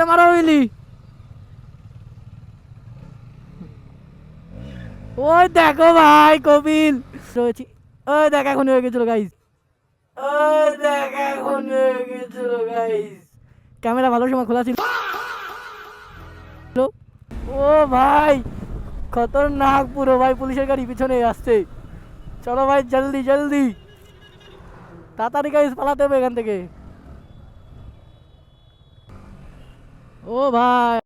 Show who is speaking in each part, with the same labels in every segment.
Speaker 1: একটা মারা হইলি। ওই দেখো ভাই কপিল রয়েছি। ওই দেখ এখন হয়ে গেছিল গাইস। ওই দেখ এখন হয়ে গেছিল গাইস। ক্যামেরা ভালো সময় খোলা ছিল। ও ভাই খতরনাক পুরো ভাই, পুলিশের গাড়ি পিছনে আসছে। চলো ভাই জলদি জলদি তাড়াতাড়ি গাইস পালাতে হবে এখান থেকে। ও ভাই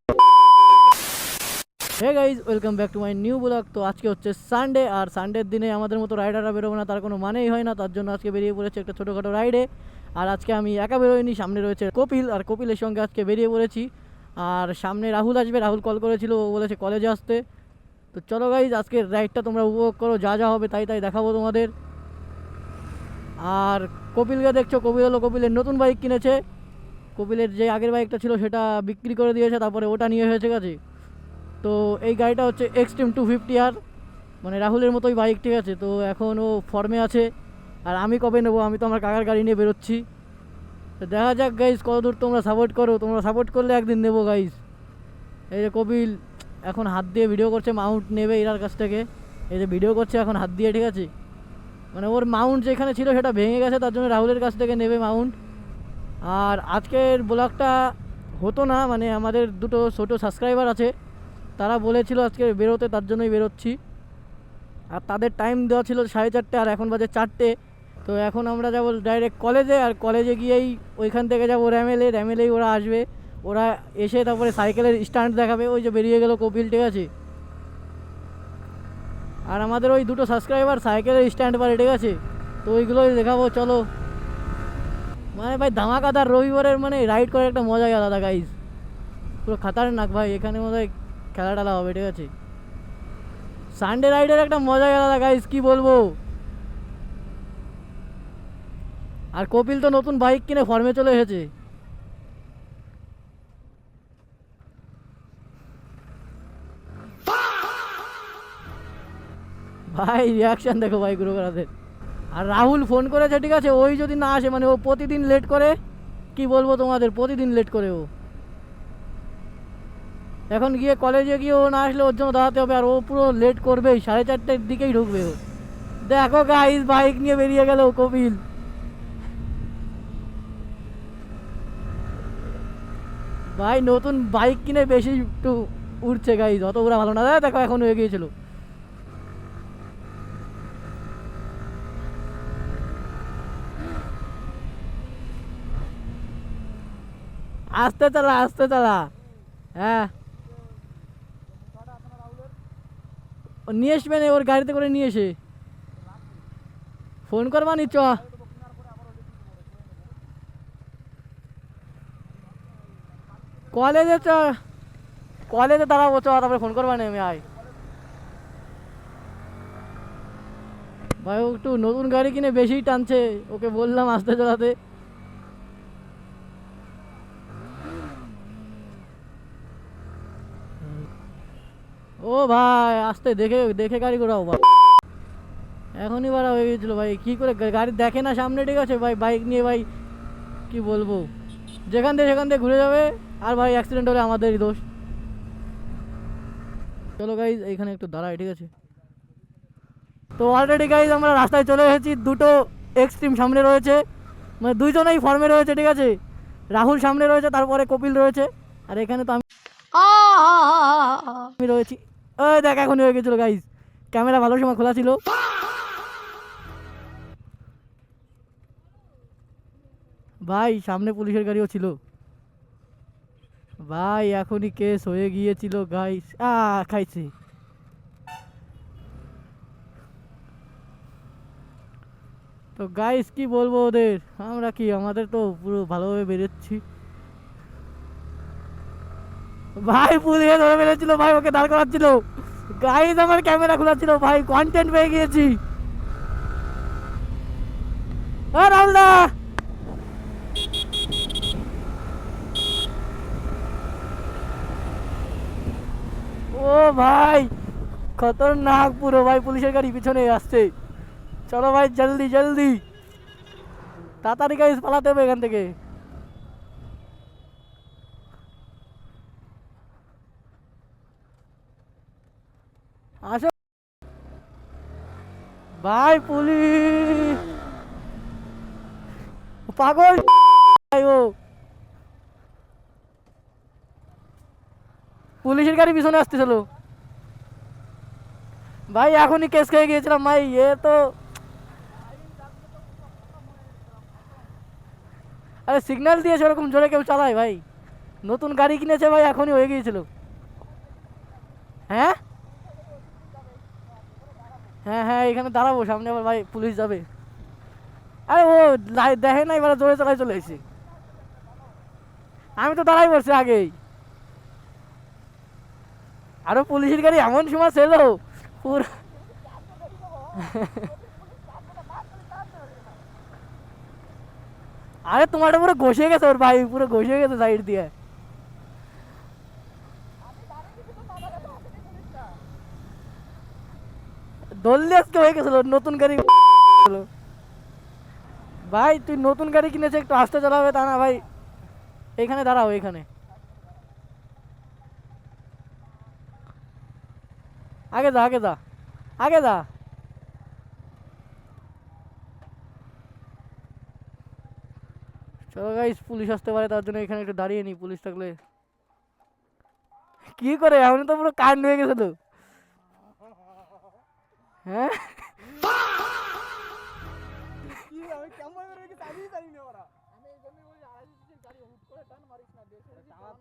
Speaker 1: hey guys, welcome back to my new blog. তো আজকে হচ্ছে সানডে, আর সানডের দিনে আমাদের মতো রাইডাররা বেরোবো না তার কোনো মানেই হয় না। তার জন্য আজকে বেরিয়ে পড়েছে একটা ছোটোখাটো রাইডে। আর আজকে আমি একা বেরোইনি, সামনে রয়েছে কপিল, আর কপিলের সঙ্গে আজকে বেরিয়ে পড়েছি। আর সামনে রাহুল আসবে, রাহুল কল করেছিল, ও বলেছে কলেজে আসতে। তো চলো গাইজ আজকের রাইডটা তোমরা উপভোগ করো, যা যা হবে তাই তাই দেখাবো তোমাদের। আর কপিলকে দেখছো, কপিল হলো কপিলের নতুন বাইক কিনেছে। কপিলের যে আগের বাইকটা ছিল সেটা বিক্রি করে দিয়েছে, তারপরে ওটা নিয়ে হয়েছে গেছে। তো এই গাড়িটা হচ্ছে এক্সট্রিম 250R, মানে রাহুলের মতোই বাইক, ঠিক আছে। তো এখন ও ফর্মে আছে, আর আমি কবে নেবো, আমি তো আমার কাকার গাড়ি নিয়ে বেরোচ্ছি। তো দেখা যাক গাইজ কতদূর তোমরা সাপোর্ট করো, তোমরা সাপোর্ট করলে একদিন নেবো গাইজ। এই যে কপিল এখন হাত দিয়ে ভিডিও করছে, মাউন্ট নেবে এরার কাছ থেকে। এই যে ভিডিও করছে এখন হাত দিয়ে, ঠিক আছে। মানে ওর মাউন্ট যেখানে ছিল সেটা ভেঙে গেছে, তার জন্য রাহুলের কাছ থেকে নেবে মাউন্ট। আর আজকের ব্লগটা হতো না, মানে আমাদের দুটো ছোটো সাবস্ক্রাইবার আছে, তারা বলেছিল আজকে বেরোতে, তার জন্যই বেরোচ্ছি। আর তাদের টাইম দেওয়া ছিল 4:30, আর এখন বাজে 4টে। তো এখন আমরা যাব ডাইরেক্ট কলেজে, আর কলেজে গিয়েই ওইখান থেকে যাবো র্যামেলে, র্যামেলেই ওরা আসবে। ওরা এসে তারপরে সাইকেলের স্ট্যান্ড দেখাবে। ওই যে বেরিয়ে গেল কপিল, ঠিক আছে। আর আমাদের ওই দুটো সাবস্ক্রাইবার সাইকেলের স্ট্যান্ড পারে, ঠিক আছে। তো ওইগুলোই দেখাবো, চলো। মানে ভাই ধামাকাদার রবিবারের মানে রাইড করার একটা মজাই আলাদা গাইজ, পুরো খাতারনাক ভাই। এখানে মনে হয় খেলা টেলা হবে, ঠিক আছে। সানডে রাইডের একটা মজাই আলাদা গাইজ, কি বলবো। আর কপিল তো নতুন বাইক কিনে ফর্মে চলে এসেছে ভাই, রিয়াকশন দেখো ভাই গুরুগরাদের। আর রাহুল ফোন করেছে, ঠিক আছে, ওই যদি না আসে, মানে ও প্রতিদিন লেট করে, কি বলবো তোমাদের, প্রতিদিন লেট করে ও। এখন গিয়ে কলেজে গিয়ে ও না আসলে ওর জন্য দাঁড়াতে হবে, আর ও পুরো লেট করবেই, 4:30-র দিকেই ঢুকবে ও। দেখো গাইজ বাইক নিয়ে বেরিয়ে গেল কপিল। ভাই নতুন বাইক কিনে বেশি একটু উঠছে গাইজ, অত ওরা ভালো না। দেখো এখন হয়ে গিয়েছিল। আস্তে চালা আস্তে চালা। হ্যাঁ ও নিয়ে আসবে না, ওর গাড়িতে করে নিয়ে এসে ফোন করবা নি চ। কলেজে চ, কলেজে দাঁড়াবো চ, তারপরে ফোন করবা না, আমি আয়। ভাই ও একটু নতুন গাড়ি কিনে বেশিই টানছে, ওকে বললাম আস্তে চালাতে। ও ভাই আস্তে দেখে দেখে গাড়ি ঘোরাও ভাই। এখনই বাড়া হয়ে গেছিল ভাই, কি করে গাড়ি দেখে না সামনে, ঠিক আছে ভাই। বাইক নিয়ে ভাই কি বলবো, যেখান থেকে সেখান থেকে ঘুরে যাবে, আর ভাই অ্যাক্সিডেন্ট হলে আমাদেরই দোষ। চলো গাইজ এইখানে একটু দাঁড়াই, ঠিক আছে। তো অলরেডি গাইজ আমরা রাস্তায় চলে এসেছি, দুটো এক্সট্রিম সামনে রয়েছে, মানে দুইজনেই ফর্মে রয়েছে, ঠিক আছে। রাহুল সামনে রয়েছে, তারপরে কপিল রয়েছে, আর এখানে তো আমি রয়েছি। ওই দেখ এখন হয়ে গেছিল গাইজ, ক্যামেরা ভালো সময় খোলা ছিল। ভাই সামনে পুলিশের গাড়িও ছিল ভাই, এখনই কেস হয়ে গিয়েছিল গাইস। খাইছি। তো গাইস কি বলবো ওদের, আমরা কি, আমাদের তো পুরো ভালোভাবে বেরোচ্ছি। ভাই পুলিশে ধরে ফেলেছিল ভাই, ওকে দাঁড় করাচ্ছিল। গাইস আমার ক্যামেরা খোলা ছিল ভাই, কন্টেন্ট পেয়ে গিয়েছি। রাহুলদা ও ভাই খতরনাক পুরো ভাই, পুলিশের গাড়ি পিছনে আসছে। চলো ভাই জলদি জলদি তাড়াতাড়ি গাইস পালাতে হবে এখান থেকে। আসো ভাই, পুলিশ পাগল ভাই, ও পুলিশের গাড়ি পিছনে আসতেছিল ভাই, এখনই কেস খেয়ে গিয়েছিলাম ভাই। এ তো আরে সিগন্যাল দিয়েছে, ওরকম জোরে কেউ চালায় ভাই? নতুন গাড়ি কিনেছে ভাই, এখনই হয়ে গিয়েছিল। হ্যাঁ হ্যাঁ হ্যাঁ, এখানে দাঁড়াবো, সামনে আবার ভাই পুলিশ যাবে। আরে ও দেখে না, এবার জোরে চালাই চলে এসেছি। আমি তো দাঁড়াই পড়ছি আগেই। আরো পুলিশের গাড়ি এমন সময় ছিল পুরো। আরে তোমারটা পুরো ঘষে গেছে ওর ভাই, পুরো ঘষে গেছে সাইড দিয়ে। দললে আজকে হয়ে গেছিল নতুন গাড়ি ভাই। তুই নতুন গাড়ি কিনেছে, একটু আস্তে চালাবে তা না ভাই। এইখানে দাঁড়াও, এইখানে আগে যা, আগে যা, আগে যা। চলো গাইস, পুলিশ আসতে পারে, তার জন্য এখানে একটু দাঁড়িয়ে নি, পুলিশ থাকলে। কি করে এমন তো পুরো কান হয়ে গেছে তো। হ্যাঁ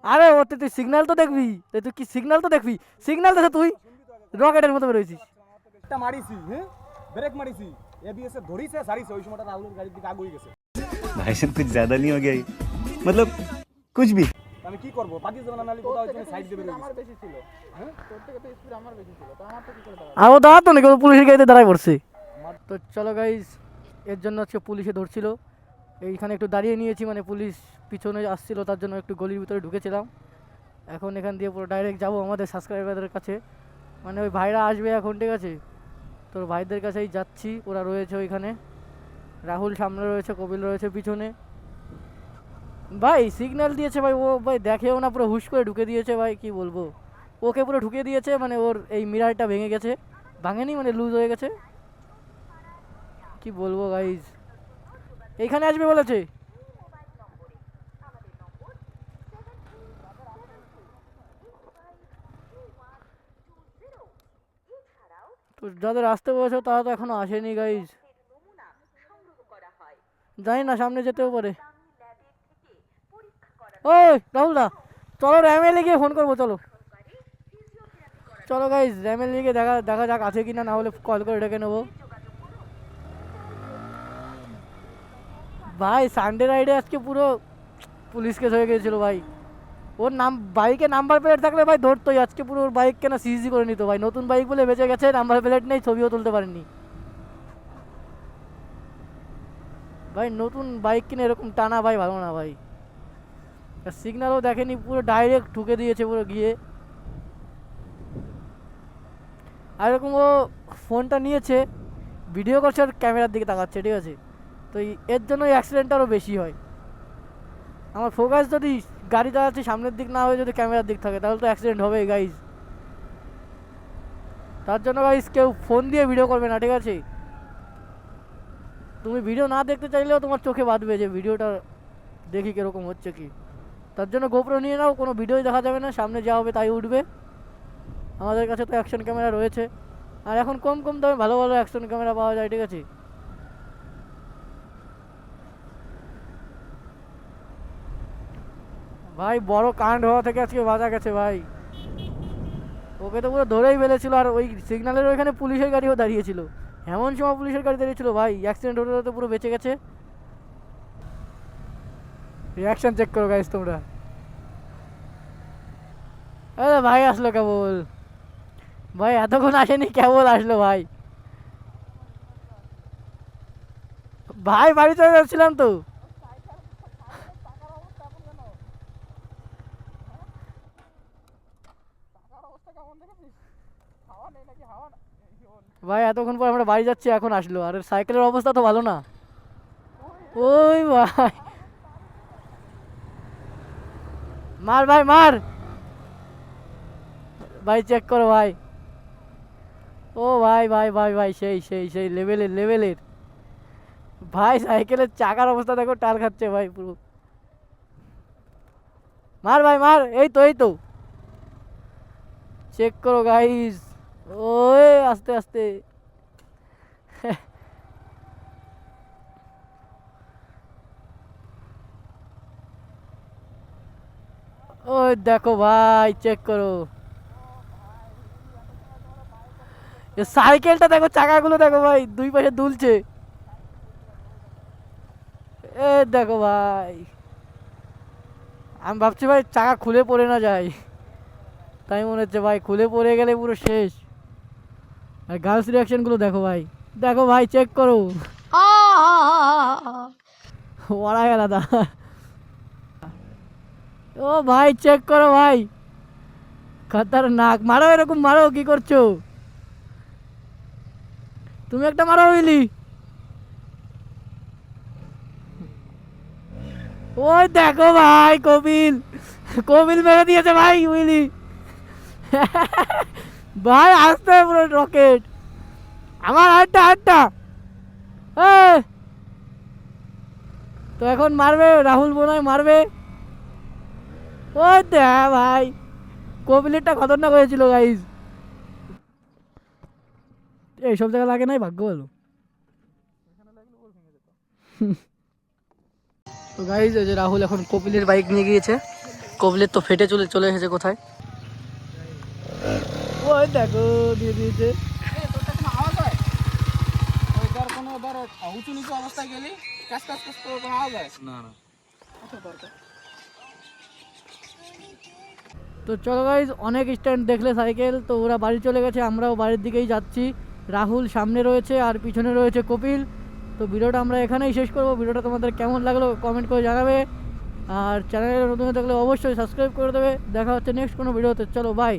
Speaker 1: আরে ওতে তুই সিগন্যাল তো দেখবি, তুই কি সিগন্যাল তো দেখবি, সিগন্যাল দেখে তুই রকেটের মতো বেরোইছিস।
Speaker 2: একটা মারিছি, হ্যাঁ ব্রেক মারিছি, এবিএস এর ধরিছে সারিছে, ওই সময়টা রাহুলের গাড়ির দিকে আগুই গেছে।
Speaker 3: भाई साहब कुछ ज्यादा नहीं हो गया ये? मतलब कुछ भी।
Speaker 2: আমি কি করব, বাকি যাবে না, নালি কোথাও তুমি সাইড দেবে।
Speaker 4: আমার বেশি ছিল, হ্যাঁ তোর থেকে তো স্পিড আমার বেশি ছিল, তো আমার তো কি করে দাঁড়াবো?
Speaker 1: আরো দাঁড়াতো নাকি, ও পুলিশের গাড়িতে দাঁড়ায় পড়ছে। তো চলো গাইস, এর জন্য আজকে পুলিশে ধরছিল। এইখানে একটু দাঁড়িয়ে নিয়েছি, মানে পুলিশ পিছনে আসছিল, তার জন্য একটু গলির ভিতরে ঢুকেছিলাম। এখন এখান দিয়ে পুরো ডাইরেক্ট যাবো আমাদের সাবস্ক্রাইবারদের কাছে, মানে ওই ভাইরা আসবে এখন, ঠিক আছে? তোর ভাইদের কাছেই যাচ্ছি, ওরা রয়েছে ওইখানে। রাহুল সামনে রয়েছে, কপিল রয়েছে পিছনে। ভাই সিগন্যাল দিয়েছে ভাই, ও ভাই দেখেও না, পুরো হুশ করে ঢুকে দিয়েছে ভাই, কি বলবো। ওকে পুরো ঢুকে দিয়েছে, মানে ওর এই মিরারটা ভেঙে গেছে, ভাঙেনি মানে লুজ হয়ে গেছে। কি বলবো গাইজ, এইখানে আসবে বলেছে। তো যাদের আসতে বলেছে তারা তো এখনো আসেনি গাইজ, জানি না, সামনে যেতেও পারে। ওই রাহুল দা, চলো র্যামেলে গিয়ে ফোন করবো, চলো চলো গাইজ, র্যামেলে গিয়ে দেখা দেখা যাক আছে কিনা, না হলে কল করে ডেকে নেবো। ভাই সানডে রাইডে আজকে পুরো পুলিশ কেস হয়ে গিয়েছিল ভাই। ওর নাম বাইকে নাম্বার প্লেট থাকলে ভাই ধরতোই, আজকে পুরো ওর বাইক কেনা সিজি করে নিত ভাই। নতুন বাইক বলে বেঁচে গেছে, নাম্বার প্লেট নেই, ছবিও তুলতে পারেননি ভাই। নতুন বাইক কিনে এরকম টানা ভাই ভালো না ভাই। সিগন্যালও দেখেনি, পুরো ডাইরেক্ট ঠুকে দিয়েছে পুরো গিয়ে। আর এরকম ও ফোনটা নিয়েছে, ভিডিও করছে আর ক্যামেরার দিকে তাকাচ্ছে, ঠিক আছে? তো এর জন্য অ্যাক্সিডেন্ট আরও বেশি হয়। আমার ফোকাস যদি গাড়ি চালাচ্ছে সামনের দিক না হয়ে যদি ক্যামেরার দিক থাকে, তাহলে তো অ্যাক্সিডেন্ট হবেই গাইজ। তার জন্য গাইজ কেউ ফোন দিয়ে ভিডিও করবে না, ঠিক আছে? তুমি ভিডিও না দেখতে চাইলেও তোমার চোখে বাঁধবে যে ভিডিওটা দেখি কীরকম হচ্ছে কি। তার জন্য গোপ্রো নিয়ে নাও, কোনো ভিডিওই দেখা যাবে না, সামনে যা হবে তাই উঠবে। আমাদের কাছে তো অ্যাকশন ক্যামেরা রয়েছে, আর এখন কম কম দামে ভালো ভালো অ্যাকশন ক্যামেরা পাওয়া যায়, ঠিক আছে? ভাই বড় কাণ্ড হওয়া থেকে আজকে বাঁচা গেছে ভাই। ওকে তো পুরো ধরেই ফেলেছিল, আর ওই সিগন্যালের ওইখানে পুলিশের গাড়িও দাঁড়িয়েছিল, এমন সময় পুলিশের গাড়ি দাঁড়িয়েছিল ভাই, অ্যাক্সিডেন্ট হতে হতে পুরো বেঁচে গেছে। রিয়াকশন চেক করো গাইস তোমরা। আরে ভাই আসলো কেবল, ভাই এতক্ষণ আসেনি, কেবল আসলো ভাই। ভাই বাড়ি চলে যাচ্ছিলাম তো। ভাই এতক্ষণ পর আমরা বাড়ি যাচ্ছি, এখন আসলো, আর সাইকেলের অবস্থা তো ভালো না। ওই ভাই, মার ভাই মার, ভাই চেক করো ভাই। ও ভাই ভাই ভাই ভাই সেই সেই সেই লেভেলের লেভেলের ভাই, সাইকেলের চাকার অবস্থা দেখো, টাল খাচ্ছে ভাই পুরো। মার ভাই মার, এই তো এই তো, চেক করো গাইস। ওই আস্তে আস্তে। ওই দেখো ভাই, চেক করো এ সাইকেলটা দেখো, চাকাগুলো দেখো ভাই, দুই পাশে দুলছে। এ দেখো ভাই, আমি ভাবছি ভাই চাকা খুলে পড়ে না যায়, তাই মনে হচ্ছে ভাই খুলে পড়ে গেলে পুরো শেষ। আর গার্লস রিয়াকশনগুলো দেখো ভাই, দেখো ভাই, চেক করো, ওরাই আলাদা। ও ভাই চেক করো ভাই, খতরনাক। মারো, এরকম মারো, কি করছো তুমি? একটা মারো উইলি। ওই দেখো ভাই, কপিল, কপিল মেরে দিয়েছে ভাই উইলি। ভাই আসতে পুরো রকেট। আমার আটটা আটটা। তো এখন মারবে রাহুল, বোনাই মারবে। ওই দে ভাই, কপিলেরটা খতরনাক হয়েছিল গাইজ। এইসব জায়গা লাগে নাই, ভাগ্য ভালো। তো গাইজ, এই যে রাহুল এখন কপিলের বাইক নিয়ে গিয়েছে। কপিলের তো ফেটে চলে চলে এসেছে কোথায়, ওই দেখো দিয়ে দিয়েছে।
Speaker 4: তোরটা কোনো আওয়াজ হয়? ওই ধর কোনো ধর উঁচু নিচু অবস্থায় গেলি কাজ কাজ কাজ করে কোনো আওয়াজ হয়?
Speaker 2: না না
Speaker 4: আচ্ছা দরকার।
Speaker 1: তো চলো গাইজ, অনেক স্ট্যান্ড দেখলে সাইকেল, তো ওরা বাড়ি চলে গেছে, আমরাও বাড়ির দিকেই যাচ্ছি। রাহুল সামনে রয়েছে আর পিছনে রয়েছে কপিল। তো ভিডিওটা আমরা এখানেই শেষ করবো। ভিডিওটা তোমাদের কেমন লাগলো কমেন্ট করে জানাবে, আর চ্যানেলে নতুন হয়ে থাকলে অবশ্যই সাবস্ক্রাইব করে দেবে। দেখা হচ্ছে নেক্সট কোনো ভিডিওতে, চলো বাই।